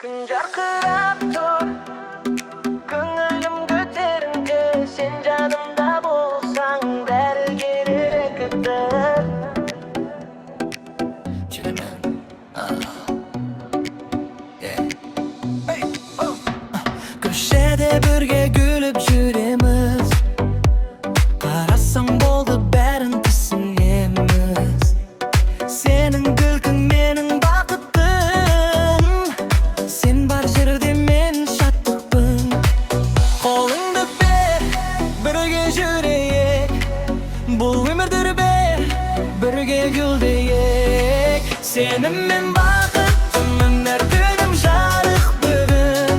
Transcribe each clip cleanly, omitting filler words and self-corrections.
Gün jarqırab tur, ko'nglim ko'tarinki, sen janimda bo'lsang, bari kerakdir. Köşede birge gülüp yüremiz, qarasam bo'ldi bärin tushunemiz. Senin kulking mening baqıtim, sen bar yerda men shodlikpin. Qo'lingni ber, birga yuraylik, bu umrdir ber, birga guldaylik. Senin men baqıtimim, har kunim jarıq bugun.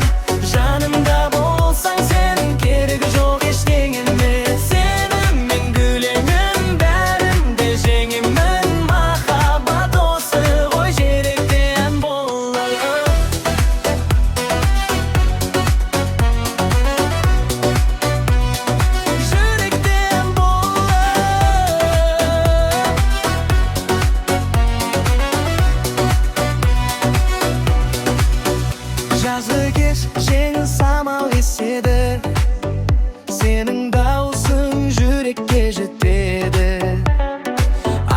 Janimda bo'lsang, sening keragi yo'q hech ningimni. Senin men gulingim, barimda jengimmin. Muhabbat o'si qo'y sherekdan bo'lib. Sherekdan bo'lib. Yazı geç, jengil samal hisseder. Senin davulsың жүрекке жетеді.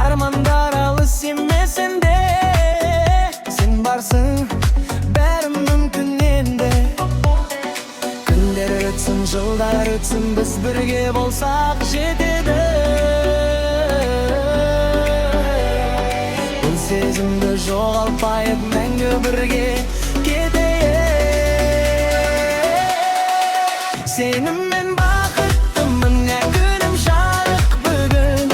Armandar alыс емес енді. Sen барсың, бәрі мүмкін енді. Күндер өтсін, жылдар өтсін, біз бірге болсақ жетеді. Бұл сезімді жоғалтпайық, мәңгі бірге кетейік. Senin men baqıtimim, har kunim jarıq bugun.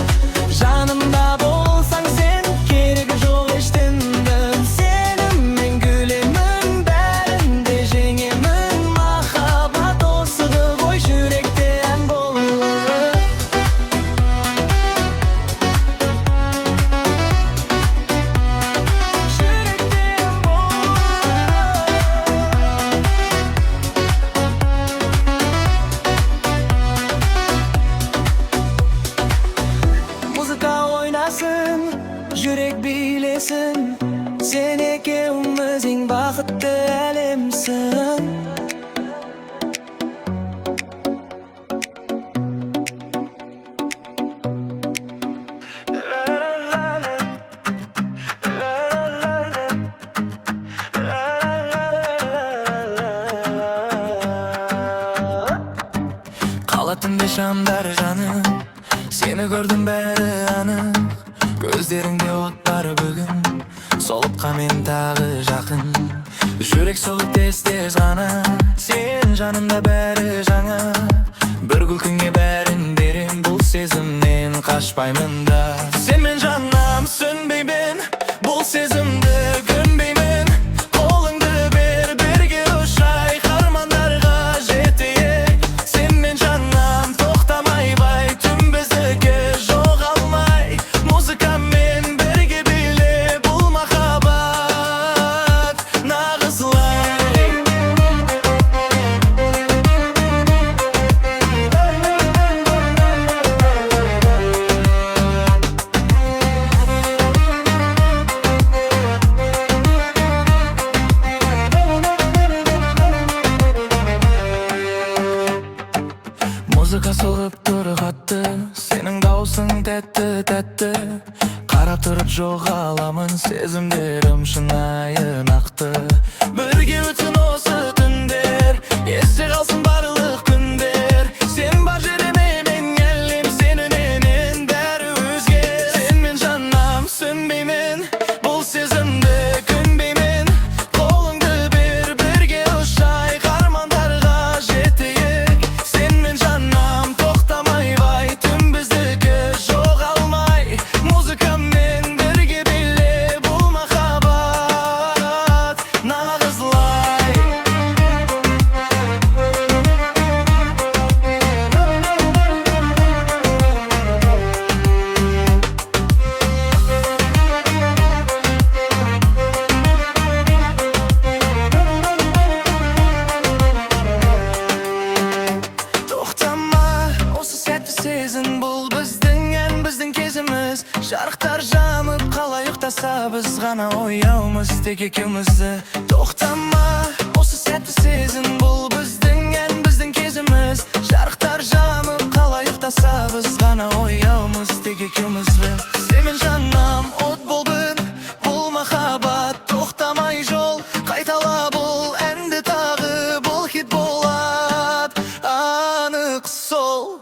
Janimda bo'lsang, sen keragi yo'q hech tindim. Senin men gulimim, barimda jengimmin. Muhabbat o'sidi qo'y yurakdan bo'lib. Yurakdan bo'lib. Muzika oynasın, yürek bilesin. Sen ikimizing baqıtli alimsin. Qalatında şamlar canım, seni gördüm beri anık. Gözlerinde otlar bugün, solup men tağı жақын. Жүрек soğuk tez-tez ғана, sen жанымда бәрі жаңа. Bir күлкіңе бәрін берем, бұл сезімнен қашпаймын да. Sen мен жаным сөнбеймін, бұл сезімді көнбеймін. Қолыңды бер, бірге ұшайық, армандарға жетейік. Sen мен жаным тоқтамай бай, түн біздікі жоғалмай. Музыкамен бірге биле, бұл махаббат нағызлай. Muzika soğup тұрып қатты, senin даусың тәтті-тәтті. Қарап тұрып жоғаламын, сезімдерім шынайы нақты. Бірге өтсін осы түндер, есте қалсын барлық күндер. Sen бар жеріме мен әлем, сеніңнен бәрі өзге. Sen мен жаным сөнбеймін, бұл сезімді көнбеймін. Қолыңды бер, бірге ұшайық, армандарға жетейік. Sen мен жаным тоқтамай бай, түн біздікі жоғалмай. Музыкамен бірге биле, бұл махаббат нағызлай. қараса біз ғана оямыз тек екеумізді. Тоқтама, осы сәтті сезін, бұл біздің ән, біздің кезіміз. Жарықтар жанып қалай ұйықтаса біз ғана оямыз тек екеумізді. Семен жанам, от бол бұл махаббат, тоқтамай жол қайтала, бұл әнді тағы, бұл хит болады, анық сол.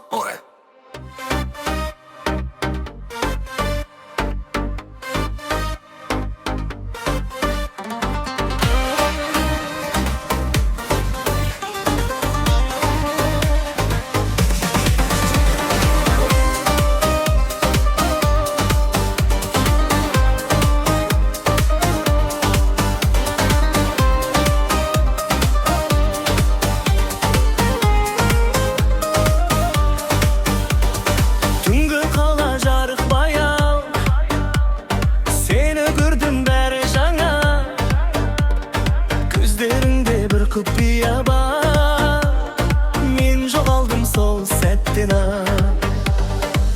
Құпия бар, мен жоғалдым сол сәттен.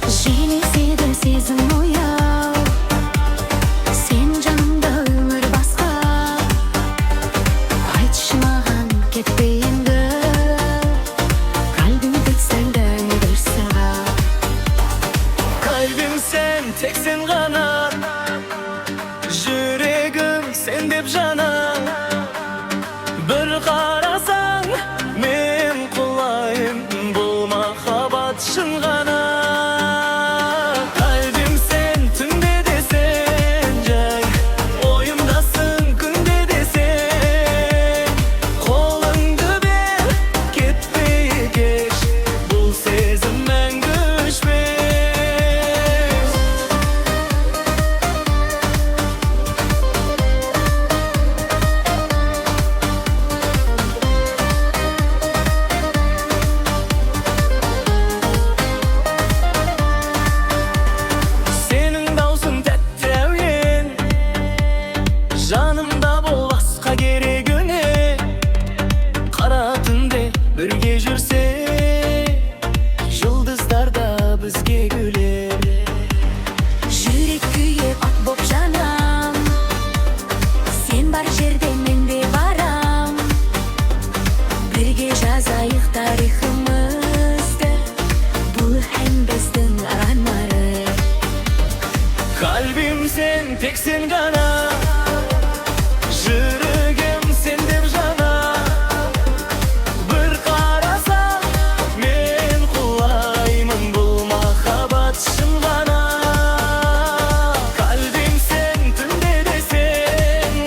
Желеседі сезім ояу, сен жанымда өмір басқа. Айтшы маған кетпе енді, қалбим тек сәлдің бір сағат. Қалбим сен, тек сен ғана, жүрегім сен деп жана. Бір қарасаң, мен құлайым, бұл махаббат шын ғана. Қалбим сен, түнде де сен жай, ойымдасың күнде де сен. Қолыңды бер, кетпей кеш, бұл сезім мәңгі өшпес. Жанымда бол, басқа керегіне. Қара түнде бірге жүрсе, жұлдыздар да бізге күлер. Жүрек күйіп ат боп жанам, сен бар жерде мен де барам. Бірге жазайық тарихымызды, бұл ән біздің арманымыз. Қалбим сен, тек сен ғана, жүрегім сен деп жана. Бір қарасаң, мен құлаймын, бұл махаббат шын ғана. Қалбим сен, түнде де сен,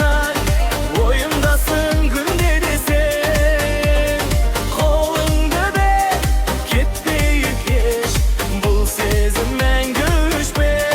ойымдасың күнде де сен. Қолыңды бер, кетпей кеш, бұл сезім мәңгі өшпес.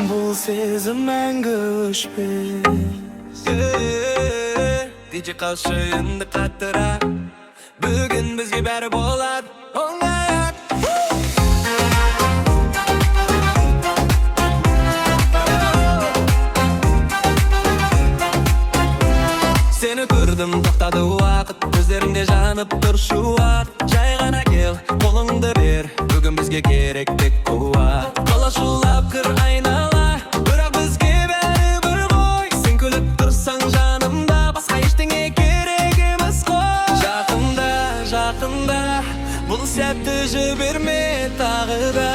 Бұл сезім мәңгі өшпес. DJ қалшы үнді қаттыра, бүгін бізге бәрі болады оңай. Сені көрдім, тоқтады уақыт, көздеріңде жанып тұр шуақ. Жай ғана кел, қолыңды бер, бүгін бізге керек тек қуат. Қалашылап кір айнала, бірақ бізге бәрі бір ғой. Сен күліп тұрсаң жанымда, басқа ештеңе керек емес қой. Жақында, жақында, бұл сәтті жіберме тағы да.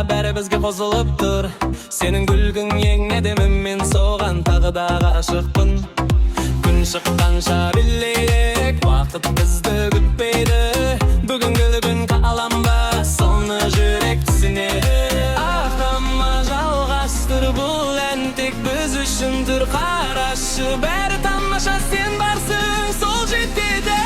бәрі бізге қосылыптыр. Сенің күлгің ең әдемім, мен соған тағы да ғашықпын. Күн шыққанша билейік, уақыт бізді күтпейді. Бүгінгі күн қаланба, соны жүрек түсінеді. Ақтама жалғастыр, бұл ән тек біз үшін тұр. Қарашы, бәрі тамаша, сен барсың, сол жетеді.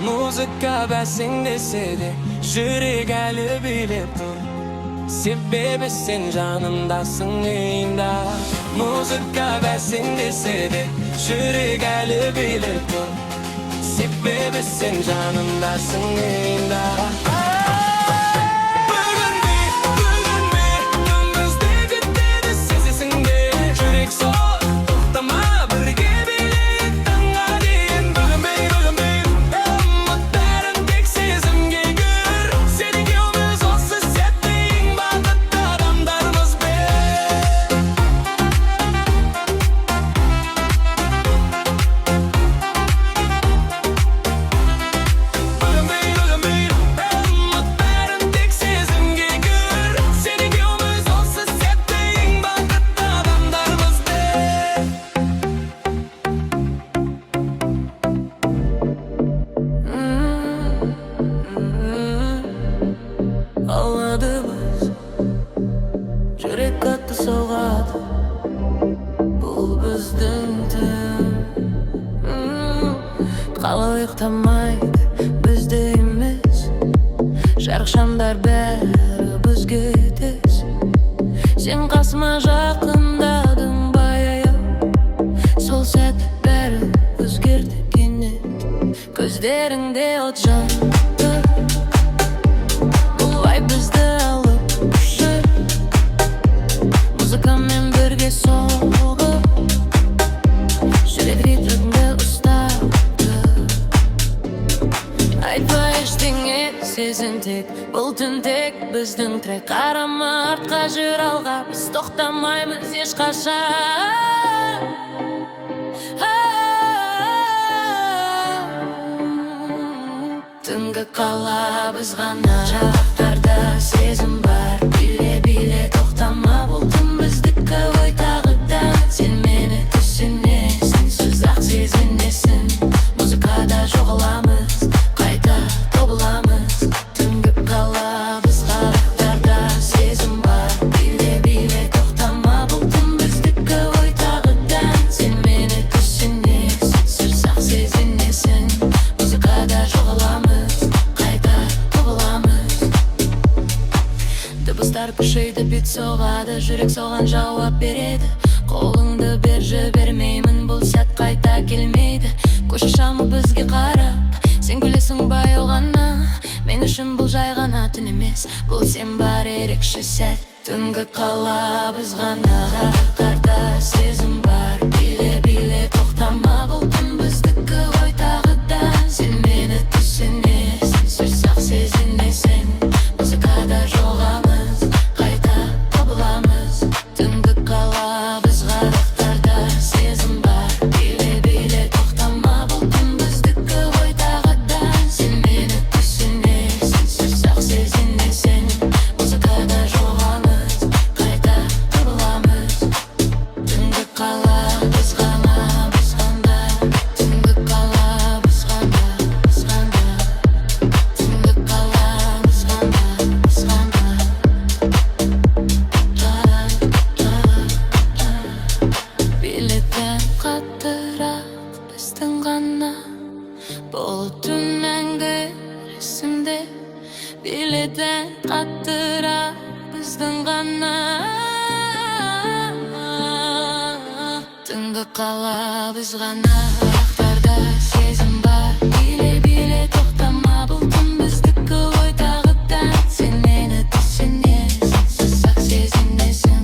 Музыка бәсеңдесе де, жүрек әлі билеп тұр. Себебі сен жанымдасың үйімда. Музыка бәсеңдесе де, жүрек әлі билеп тұр. Себебі сен жанымдасың үйімда. Жүрек қатты соғады, бұл біздің түн. Қалай ұйықтамайды, бізді емес. Жарық шамдар бәрі бізге тез. Сен қасыма жақындадың баяу, сол сәт бәрі өзгерді кенет. Көздеріңде от жанды, бұлай бізді алып ұшыр. Музыкамен бірге соғып, жүрек ритміңді ұстады. Айтпа ештеңе, сезін тек, бұл түн тек біздің трек. Қарама артқа, жүр алға, біз тоқтамаймыз ешқашан. Түнгі қала біз ғана, жақтарда сезім бар. Биле-биле тоқтама, бұл түн біздікі, ой тағыдан. Сен мені түсінесің, сөз-ақ сезінесің. Музыкада жоғаламыз, қайта тобыламыз. Түнгі қала біз жақтарда сезім бар. Биле-биле тоқтама, бұл түн біздікі, ой тағыдан. Сен мені түсінесің, сөз-ақ сезінесің. Музыкада жоғаламыз, қайта тобыламыз. Дыбыстар күшейді, бит соғады, жүрек соған жауап береді. Қолыңды бер, жібермеймін, бұл сәт қайта келмейді. Көші шамы бізге қарап, сен күлесің баяу ғана. Мен үшін бұл жай ғана түн емес, бұл сен бар ерекше сәт. Түнгі қала біз ғана, жақтарда сезім бар. Биле-биле тоқтама, бұл түн біздікі, ой тағыдан. Сен мені түсінесің, сөз-ақ сезінесің. Музыкада жоғамыз, қайта табыламыз. Түнгі қала біз жақтарда сезім бар. Биле-биле тоқтама, бұл түн біздікі, ой тағыдан. Сен мені түсінесің, сөз-ақ сезінесің. Музыкада жоғамыз, қайта табыламыз. Түнгі қала біз ғана, біз ғана. Түнгі қала біз ғана, біз ғана. Түнгі қала біз ғана, біз ғана. Билеттен қаттырақ біздің ғана, бұл түн мәңгі есімде. Билеттен қаттырақ біздің ғана. Түнгі қала біз ғана, жақтарда сезім бар. Биле-биле тоқтама, бұл түн біздікі, ой тағыдан. Сен мені түсінесің, сөз-ақ сезінесің.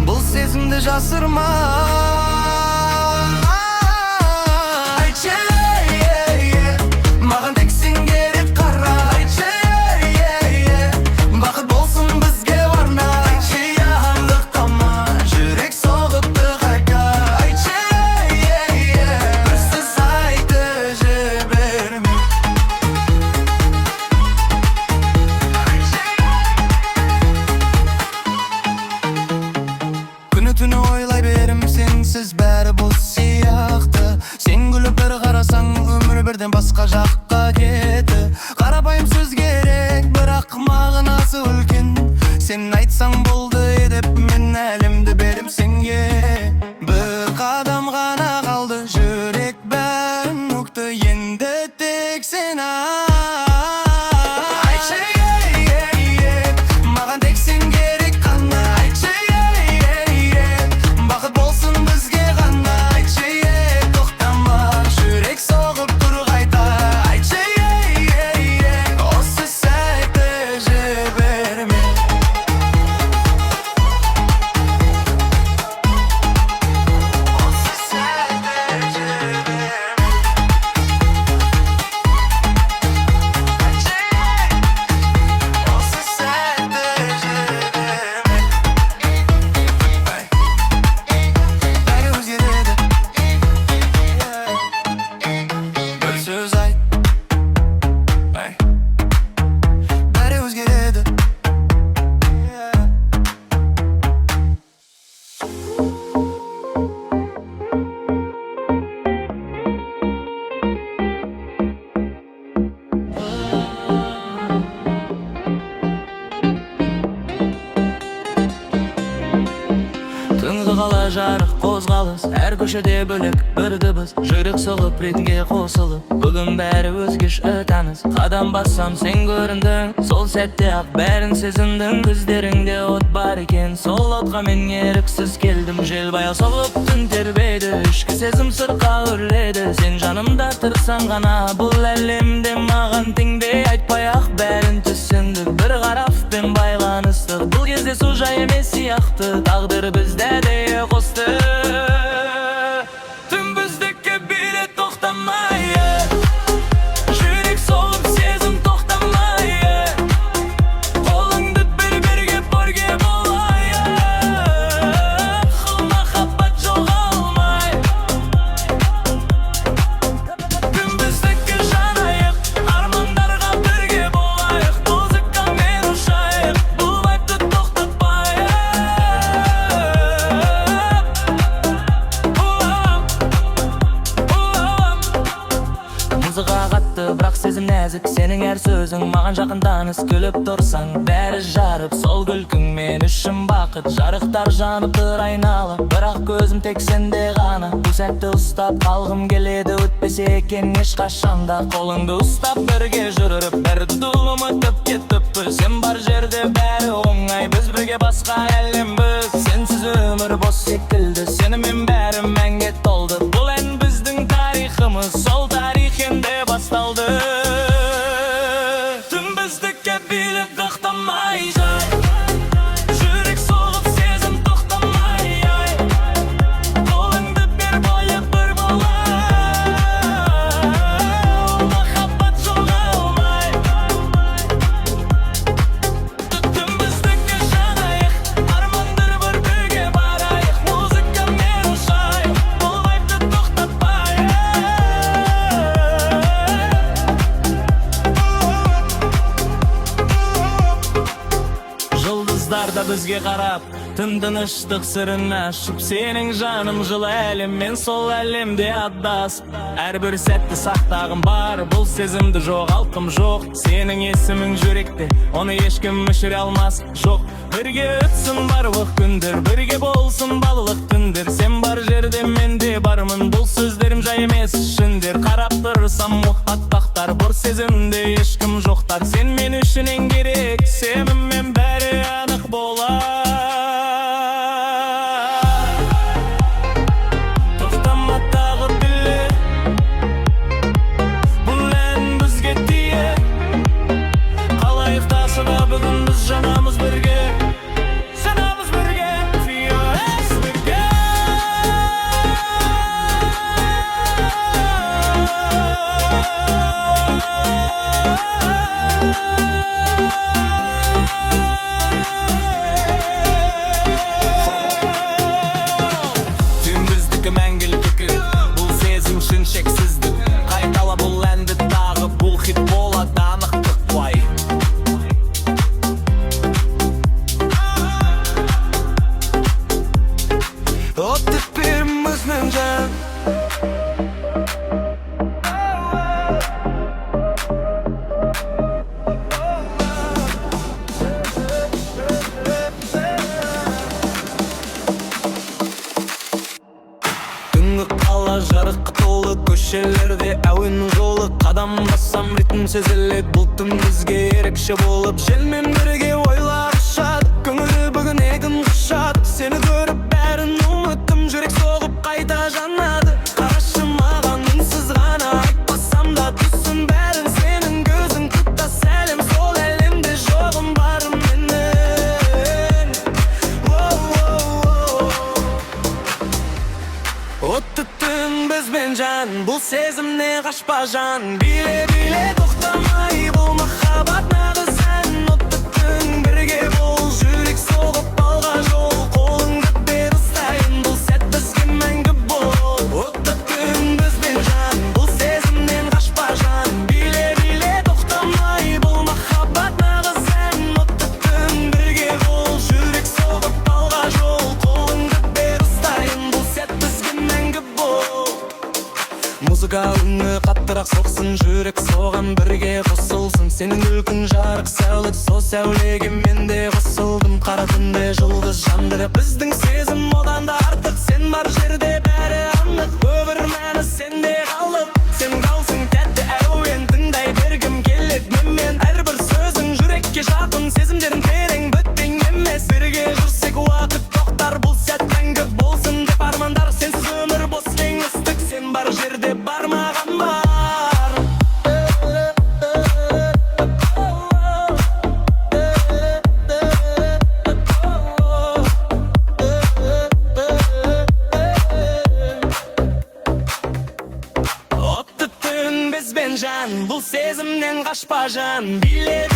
Бұл сезімді жасырма. Айтшы, маған тек сен керек қара. Айтшы, бақыт болсын бізге барна. Айтшы, аңдықтама, жүрек соғыпты қайта. Айтшы, бір сөз айты жіберме. Күні-түні ойлай берем, сенсіз бәрі бос сияқты. Сен күліп бір қарасаң, өмір бірден басқа жаққа кетті. Қарапайым сөз керек, бірақ мағынасы үлкен. Сен айтсаң болды деп, мен әлемді берем сенге. Бір қадам ғана қалды, жүрек бәрін өкті, енді тек сен айтшы, маған тек сен керек қана. Айтшы, бақыт болсын бізге ғана. Айтшы, тоқтама, жүрек соғып тұр қайта. Айтшы, осы сәтті жіберме. Осы сәтті жіберме. Айтшы, осы сәтті жіберме. Бәрі өзгереді. Бір сөз айт. Бәрі өзгереді. Түнгі қала жарық қозғалыс, әр көшеде бөлек бір дыбыс. Жүрек соғып ретке қосылып, бүгін бәрі өзгеше таныс. Қадам бассам сен көріндің, сол сәтте ақ бәрін сезіндің. Көздеріңде от бар екен, сол отқа мен еріксіз келдім. Жел баяу соғып түн тербейді, ішкі сезім сырқа үрледі. Сен жанымда тұрсаң ғана, бұл әлемде маған теңдей. Айтпай ақ бәрін түсіндік, бір қараппен байланыстық. Бұл кезде су жай емес сияқты, тағдыр бізді де қосты. Түн біздікке билет тоқтамай, жүрек соғып сезім тоқтамай. Қолыңды бір-бірге бірге болайық, махаббат жоғалмай. Түн біздікке жанайық, армандарға бірге болайық. Музыкамен ұшайық, бұл вайбты тоқтатпайық. Музыка қатты, бірақ сезім нәзік. Сенің әр сөзің маған жақын таныс. Күліп тұрсаң, бәрі жарып, сол күлкің мен үшін бақыт. Жарықтар жанып тұр айналып, бірақ көзім тек сенде ғана. Бұл сәтті ұстап қалғым келеді, өтпесе екен ешқашанда. Қолыңды ұстап бірге жүріп, бәрі ұмытып кетіп. Сен бар жерде бәрі оңай, біз бірге басқа әлем біз. Сенсіз өмір бос секілді, сенімен бәрі мәңге толды. Бұл ән біздің тарихымыз, сол тарих енді басталды. Түн біздікке билет тоқтамай жай, жүрек соғып сезім тоқтамай. Қолыңды бер бойы бір болайық, махаббат жоғалмай. Түн біздікке жанайық, армандар бір бірге барайық. Музыкамен ұшайық, бұл вайбты тоқтатпайық. Жұлдыздар да бізге қарап, түн тыныштық сырын ашып. Сенің жаным жылы әлем, мен сол әлемде адасып. Әрбір сәтті сақтағым бар, бұл сезімді жоғалтқым жоқ. Сенің есімің жүректе, оны ешкім өшіре алмас. Жоқ, бірге өтсін барлық күндер, бірге болсын барлық түндер. Сен бар жерде мен де бармын, бұл сөздерім жай емес шындер. Қарап тұрсам мұқаттақтар, бұл сезімде ешкім жоқтар. Сен мен үшін ең керек, сеніммен бәрі анық болар. Тоқтама тағы биле, бұл ән бізге тие. Қалайық тасыда бүгін біз жанамыз бірге, жанамыз бірге. жарыққа толы көшелерде әуен жолы. Қадам бассам ритм сезіледі, бұл түн бізге ерекше болып. Желмен бірге ойлар ұшады, көңілі бүгін егін құшады. Сені көріп бәрін ұмыттым, жүрек соғып қайта жанады. Қарашы маған үнсіз ғана, айтпасам да түсін бәрін. Сенің көзің құттас сәлем, сол әлемде жоғым барым менің. Отты түн бізбен жан, бұл сезімне қашпа жан. Биле тоқтамай, бұл махаббат нағыз ән. Отты түн бірге бол, жүрек соғып алға жол. Қолыңды бер ұстайын, бұл сәт бізге мәңгі бол. Отты түн бізбен жан, бұл сезімнен қашпа жан. Биле тоқтамай, бұл махаббат нағыз ән. Отты түн бірге бол, жүрек соғып алға жол. Қолыңды бер ұстайын, бұл сәт бізге мәңгі бол. Музыка үні қаттырақ соқсын, жүрек соған бірге қосылсын. Сенің күлкің жарық сәулет, со сәулеге мен де қосылдым. Қара түнде жұлдыз жандырып, біздің сезім одан да артық. Сен бар жерде бәрі анық, өмір мәні сенде қалып. Сен қалсың тәтті әуен, тыңдай бергім келеді менмен. Әрбір сөзің жүрекке жақын, сезімдерің терең бітпен емес. Бірге жүрсек уақыт тоқтар, бұл сәт мәңгі болсын деп армандар. Сенсіз өмір бос ең ыстық, сен бар жерде бар маған бар. Отты түн бізбен жан, бұл сезімнен қашпа жан. Биле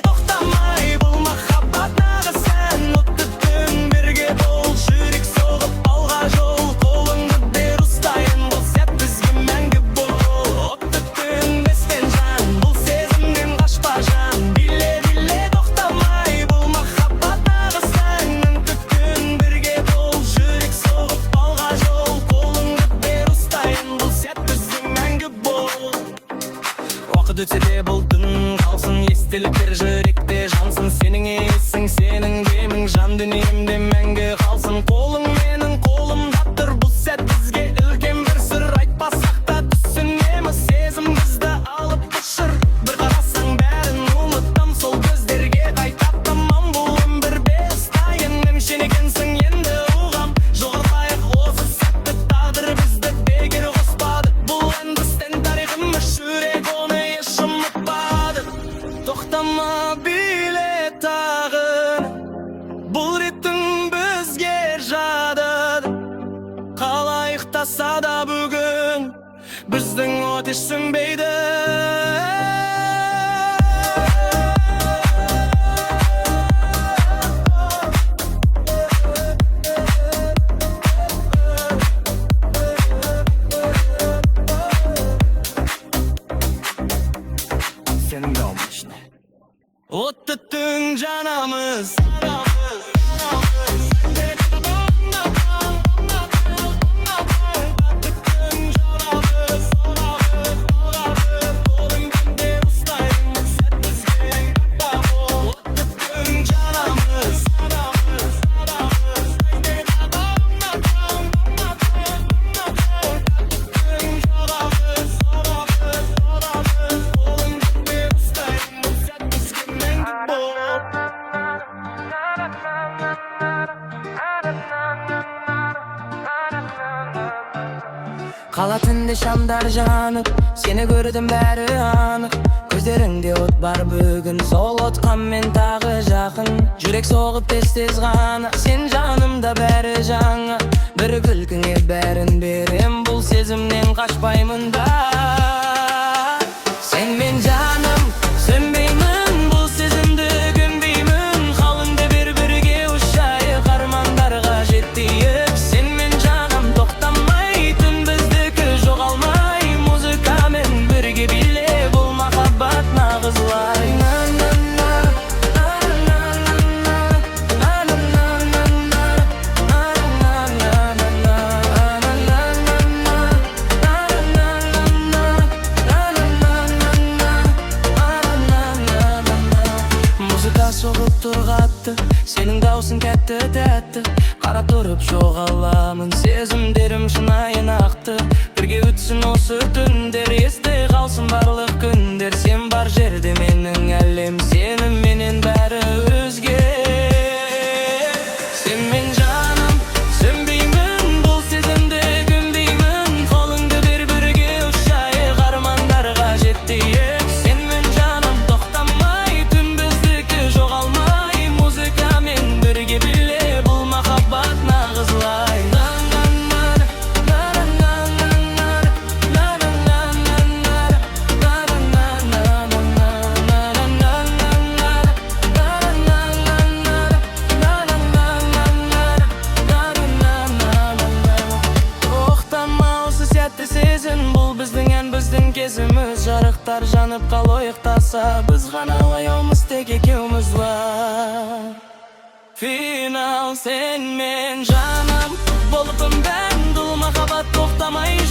тоқтамай, бұл махаббат нағыз ән. Отты түн бірге бол, жүрек соғып алға жол. Қолыңды бер ұстайын, бұл сәт бізге мәңгі бол. Отты түн бізбен жан, бұл сезімнен қашпа жан. Биле тоқтамай, бұл махаббат нағыз ән. Отты түн бірге бол, жүрек соғып алға жол. Қолыңды бер ұстайын, бұл сәт бізге мәңгі бол. Уақыт өтсе де бұл түн қалсын, естеліктер жүректе жансын. Сенің есің, сенің демің жан дүниемде мәңгі қалсын. Қолың менің қолымда тұр, бұл сәт бізге үлкен бір сыр. Айтпасақ та түсінеміз, сезім бізді алып ұшыр. Бір қарасаң бәрін ұмыттым, сол көздерге қайтап тамам. Бұл өмір бестайын, емшен екенсің енді ұғам. Жоғарылайық осы сәтті, тағдыр бізді бекер қоспады. Бұл ән біздің тарихымыз, жүрек оны еш ұмытпады. Тоқтама биле тағын, бұл ритм бізге жадыды. Қалай ұйықтаса да бүгін, біздің от еш сөнбейді. Сенің даумышны отты түн жанамыз. Қала түнде шамдар жанып, сені көрдім бәрі анық. Көздеріңде от бар бүгін, сол отқа мен тағы жақын. Жүрек соғып тез ғана, сен жанымда бәрі жаңа. Бір күлкіңе бәрін берем, бұл сезімнен қашпаймын да. Сен мен жаным, сөнбеймін, бұл сезімді көнбеймін. Қалыңды бір-бірге ұшайық, армандарға жетейік. Сен мен жаным, тоқтамай, түн біздікі жоғалмай. Музыкамен бірге биле, бұл махаббат нағыз лай. Соғып тұрғатты, сенің даусың тәтті-тәтті. Қара туруп жогаламын. Сезимдерим шынайы акты, бирге өтсүн осы түндер, эсте калсын барлык күндөр. Сен бар жерде менин әлем, сенин менен бәрі өзге. Сен мен жаным, сөнбеймін бұл сезімді күндеймін. Қолыңды бер бірге ұшайық, армандарға жеттейік. Сен мен жаным тоқтамай, түн біздікі жоғалмай. Музыкамен бірге биле, бұл махаббат нағызлай. Бұл біздің ән, біздің кезіміз. Жарықтар жанып қал ойықтаса, біз ғана ояумыз, тек екеуміз бар. Финал сен мен жаным, болыппын бән, бұл махаббат тоқтамай.